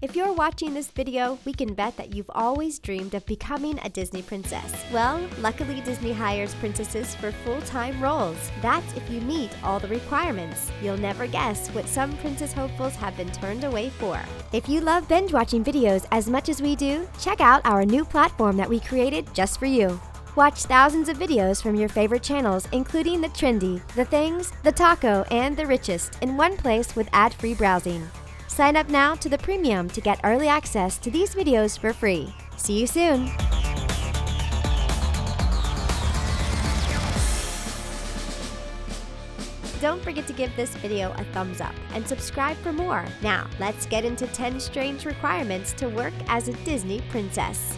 If you're watching this video, we can bet that you've always dreamed of becoming a Disney princess. Well, luckily Disney hires princesses for full-time roles. That's if you meet all the requirements. You'll never guess what some princess hopefuls have been turned away for. If you love binge-watching videos as much as we do, check out our new platform that we created just for you. Watch thousands of videos from your favorite channels, including the trendy, the things, the taco, and the richest, in one place with ad-free browsing. Sign up now to the premium to get early access to these videos for free. See you soon! Don't forget to give this video a thumbs up and subscribe for more. Now, let's get into 10 strange requirements to work as a Disney princess.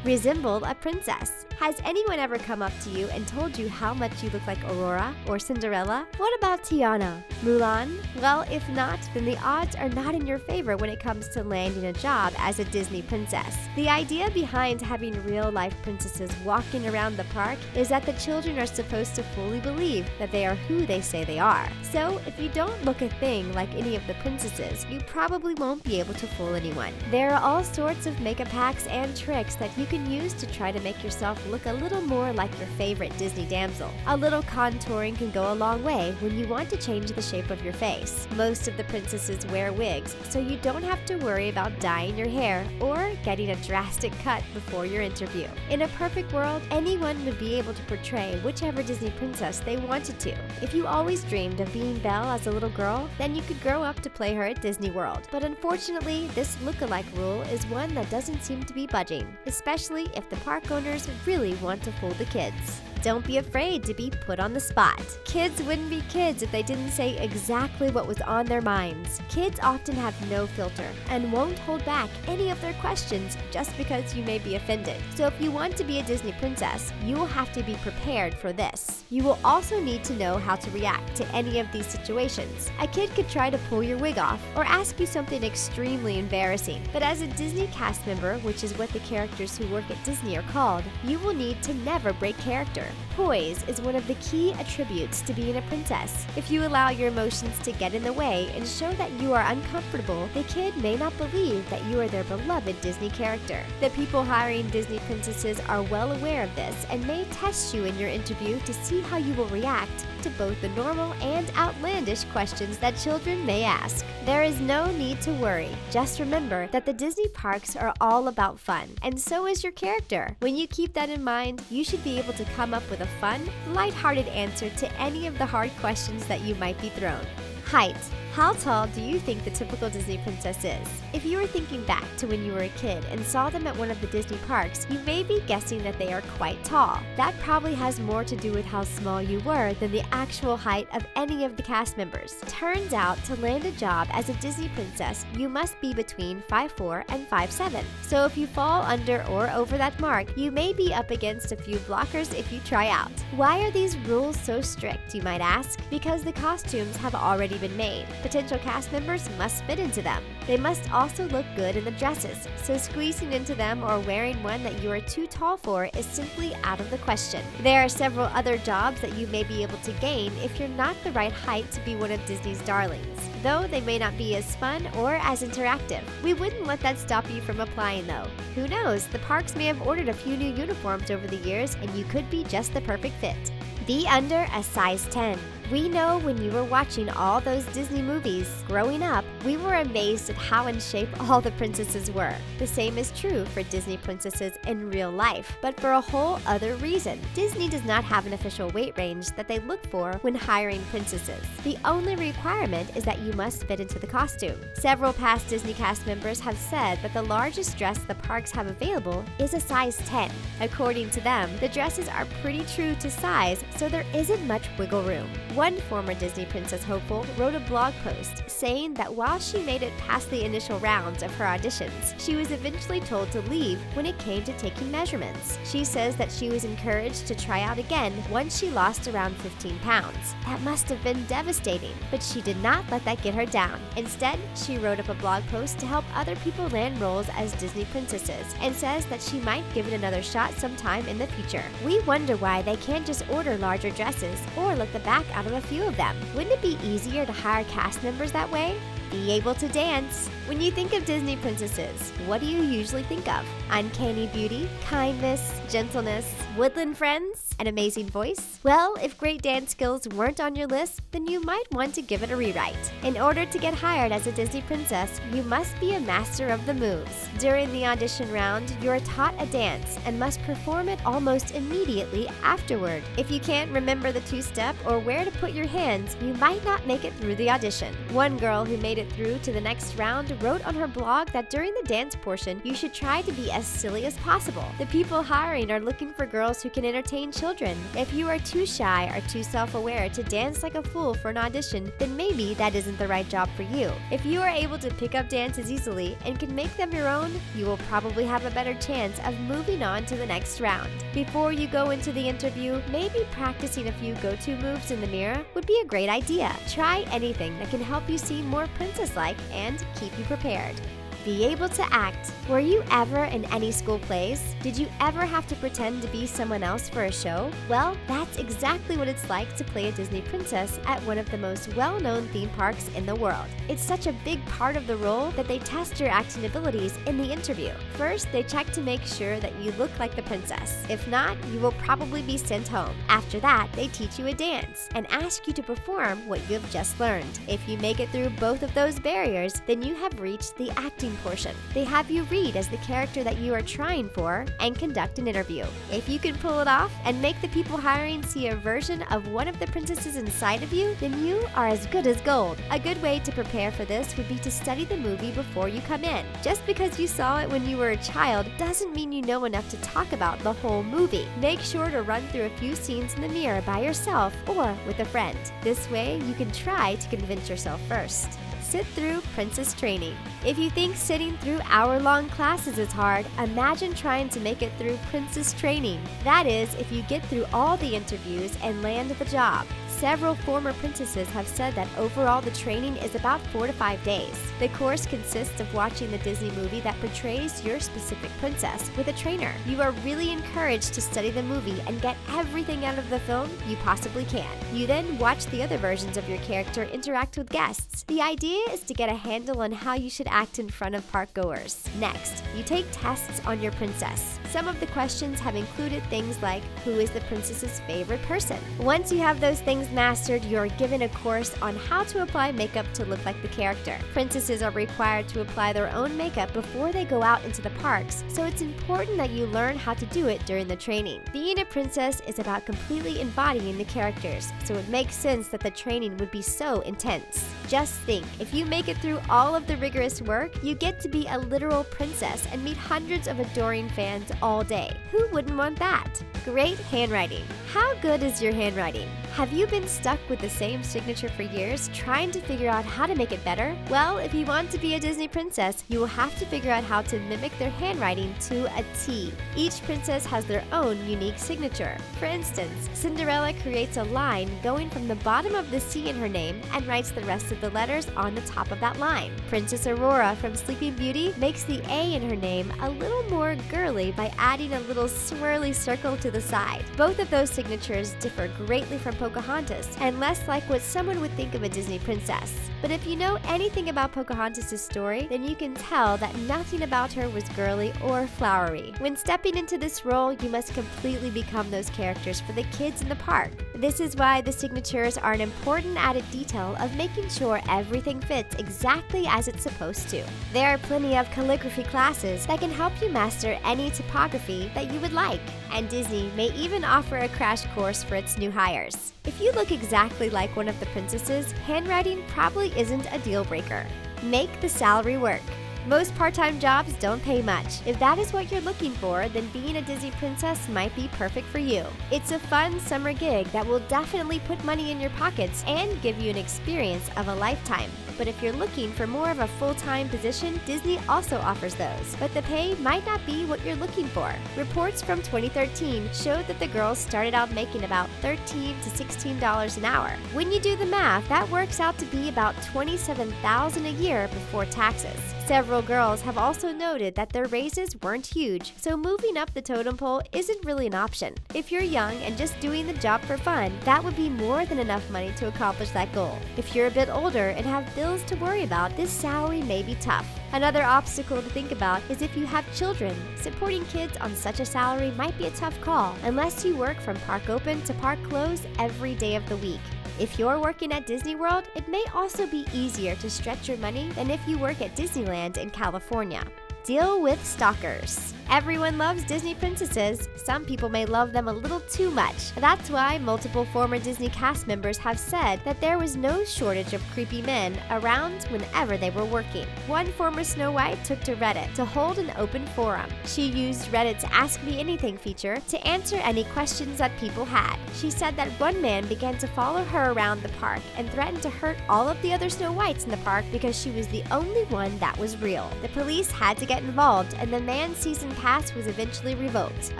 Resemble a princess. Has anyone ever come up to you and told you how much you look like Aurora or Cinderella? What about Tiana? Mulan? Well, if not, then the odds are not in your favor when it comes to landing a job as a Disney princess. The idea behind having real-life princesses walking around the park is that the children are supposed to fully believe that they are who they say they are. So, if you don't look a thing like any of the princesses, you probably won't be able to fool anyone. There are all sorts of makeup hacks and tricks that you can use to try to make yourself look a little more like your favorite Disney damsel. A little contouring can go a long way when you want to change the shape of your face. Most of the princesses wear wigs, so you don't have to worry about dyeing your hair or getting a drastic cut before your interview. In a perfect world, anyone would be able to portray whichever Disney princess they wanted to. If you always dreamed of being Belle as a little girl, then you could grow up to play her at Disney World. But unfortunately, this lookalike rule is one that doesn't seem to be budging, especially if the park owners really want to fool the kids. Don't be afraid to be put on the spot. Kids wouldn't be kids if they didn't say exactly what was on their minds. Kids often have no filter and won't hold back any of their questions just because you may be offended. So if you want to be a Disney princess, you will have to be prepared for this. You will also need to know how to react to any of these situations. A kid could try to pull your wig off or ask you something extremely embarrassing. But as a Disney cast member, which is what the characters who work at Disney are called, you will need to never break character. Poise is one of the key attributes to being a princess. If you allow your emotions to get in the way and show that you are uncomfortable, the kid may not believe that you are their beloved Disney character. The people hiring Disney princesses are well aware of this and may test you in your interview to see how you will react to both the normal and outlandish questions that children may ask. There is no need to worry. Just remember that the Disney parks are all about fun, and so is your character. When you keep that in mind, you should be able to come up with a fun, lighthearted answer to any of the hard questions that you might be thrown. Height. How tall do you think the typical Disney princess is? If you were thinking back to when you were a kid and saw them at one of the Disney parks, you may be guessing that they are quite tall. That probably has more to do with how small you were than the actual height of any of the cast members. Turns out, to land a job as a Disney princess, you must be between 5'4" and 5'7". So if you fall under or over that mark, you may be up against a few blockers if you try out. Why are these rules so strict, you might ask? Because the costumes have already been made. Potential cast members must fit into them. They must also look good in the dresses, so squeezing into them or wearing one that you are too tall for is simply out of the question. There are several other jobs that you may be able to gain if you're not the right height to be one of Disney's darlings, though they may not be as fun or as interactive. We wouldn't let that stop you from applying though. Who knows, the parks may have ordered a few new uniforms over the years and you could be just the perfect fit. Be under a size 10. We know when you were watching all those Disney movies growing up, we were amazed at how in shape all the princesses were. The same is true for Disney princesses in real life, but for a whole other reason. Disney does not have an official weight range that they look for when hiring princesses. The only requirement is that you must fit into the costume. Several past Disney cast members have said that the largest dress the parks have available is a size 10. According to them, the dresses are pretty true to size, so there isn't much wiggle room. One former Disney princess hopeful wrote a blog post saying that while she made it past the initial rounds of her auditions, she was eventually told to leave when it came to taking measurements. She says that she was encouraged to try out again once she lost around 15 pounds. That must have been devastating, but she did not let that get her down. Instead, she wrote up a blog post to help other people land roles as Disney princesses and says that she might give it another shot sometime in the future. We wonder why they can't just order larger dresses or let the back out of of a few of them. Wouldn't it be easier to hire cast members that way? Be able to dance. When you think of Disney princesses, what do you usually think of? Uncanny beauty, kindness, gentleness, woodland friends, an amazing voice? Well, if great dance skills weren't on your list, then you might want to give it a rewrite. In order to get hired as a Disney princess, you must be a master of the moves. During the audition round, you are taught a dance and must perform it almost immediately afterward. If you can't remember the two-step or where to put your hands, you might not make it through the audition. One girl who made it through to the next round wrote on her blog that during the dance portion, you should try to be as silly as possible. The people hiring are looking for girls who can entertain children. If you are too shy or too self-aware to dance like a fool for an audition, then maybe that isn't the right job for you. If you are able to pick up dances easily and can make them your own, you will probably have a better chance of moving on to the next round. Before you go into the interview, maybe practicing a few go-to moves in the mirror would be a great idea. Try anything that can help you seem more princess-like and keep you prepared. Be able to act. Were you ever in any school plays? Did you ever have to pretend to be someone else for a show? Well, that's exactly what it's like to play a Disney princess at one of the most well-known theme parks in the world. It's such a big part of the role that they test your acting abilities in the interview. First, they check to make sure that you look like the princess. If not, you will probably be sent home. After that, they teach you a dance and ask you to perform what you have just learned. If you make it through both of those barriers, then you have reached the acting portion. They have you read as the character that you are trying for and conduct an interview. If you can pull it off and make the people hiring see a version of one of the princesses inside of you, then you are as good as gold. A good way to prepare for this would be to study the movie before you come in. Just because you saw it when you were a child doesn't mean you know enough to talk about the whole movie. Make sure to run through a few scenes in the mirror by yourself or with a friend. This way, you can try to convince yourself first. Sit through princess training. If you think sitting through hour-long classes is hard, imagine trying to make it through princess training. That is, if you get through all the interviews and land the job. Several former princesses have said that overall the training is about 4 to 5 days. The course consists of watching the Disney movie that portrays your specific princess with a trainer. You are really encouraged to study the movie and get everything out of the film you possibly can. You then watch the other versions of your character interact with guests. The idea is to get a handle on how you should act in front of park goers. Next, you take tests on your princess. Some of the questions have included things like, who is the princess's favorite person? Once you have those things mastered, you are given a course on how to apply makeup to look like the character. Princesses are required to apply their own makeup before they go out into the parks, so it's important that you learn how to do it during the training. Being a princess is about completely embodying the characters, so it makes sense that the training would be so intense. Just think, if you make it through all of the rigorous work, you get to be a literal princess and meet hundreds of adoring fans all day. Who wouldn't want that? Great handwriting. How good is your handwriting? Have you been stuck with the same signature for years, trying to figure out how to make it better? Well, if you want to be a Disney princess, you will have to figure out how to mimic their handwriting to a T. Each princess has their own unique signature. For instance, Cinderella creates a line going from the bottom of the C in her name and writes the rest of the letters on the top of that line. Princess Aurora from Sleeping Beauty makes the A in her name a little more girly by adding a little swirly circle to the side. Both of those signatures differ greatly from Pocahontas and less like what someone would think of a Disney princess. But if you know anything about Pocahontas' story, then you can tell that nothing about her was girly or flowery. When stepping into this role, you must completely become those characters for the kids in the park. This is why the signatures are an important added detail of making sure everything fits exactly as it's supposed to. There are plenty of calligraphy classes that can help you master any typography that you would like, and Disney may even offer a crash course for its new hires. If you look exactly like one of the princesses, handwriting probably isn't a deal breaker. Make the salary work. Most part-time jobs don't pay much. If that is what you're looking for, then being a Disney princess might be perfect for you. It's a fun summer gig that will definitely put money in your pockets and give you an experience of a lifetime. But if you're looking for more of a full-time position, Disney also offers those. But the pay might not be what you're looking for. Reports from 2013 showed that the girls started out making about $13 to $16 an hour. When you do the math, that works out to be about $27,000 a year before taxes. Several girls have also noted that their raises weren't huge, so moving up the totem pole isn't really an option. If you're young and just doing the job for fun, that would be more than enough money to accomplish that goal. If you're a bit older and have bills to worry about, this salary may be tough. Another obstacle to think about is if you have children. Supporting kids on such a salary might be a tough call, unless you work from park open to park close every day of the week. If you're working at Disney World, it may also be easier to stretch your money than if you work at Disneyland in California. Deal with stalkers. Everyone loves Disney princesses. Some people may love them a little too much. That's why multiple former Disney cast members have said that there was no shortage of creepy men around whenever they were working. One former Snow White took to Reddit to hold an open forum. She used Reddit's Ask Me Anything feature to answer any questions that people had. She said that one man began to follow her around the park and threatened to hurt all of the other Snow Whites in the park because she was the only one that was real. The police had to get involved, and the man's season pass was eventually revoked.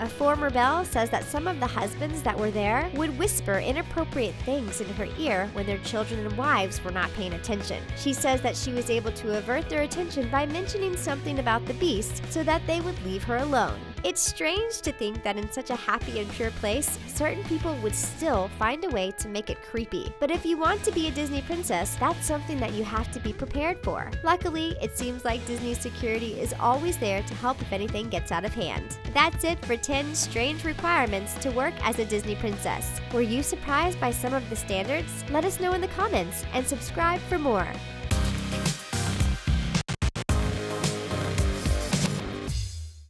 A former Belle says that some of the husbands that were there would whisper inappropriate things in her ear when their children and wives were not paying attention. She says that she was able to avert their attention by mentioning something about the beast so that they would leave her alone. It's strange to think that in such a happy and pure place, certain people would still find a way to make it creepy. But if you want to be a Disney princess, that's something that you have to be prepared for. Luckily, it seems like Disney's security is always there to help if anything gets out of hand. That's it for 10 strange requirements to work as a Disney princess. Were you surprised by some of the standards? Let us know in the comments and subscribe for more.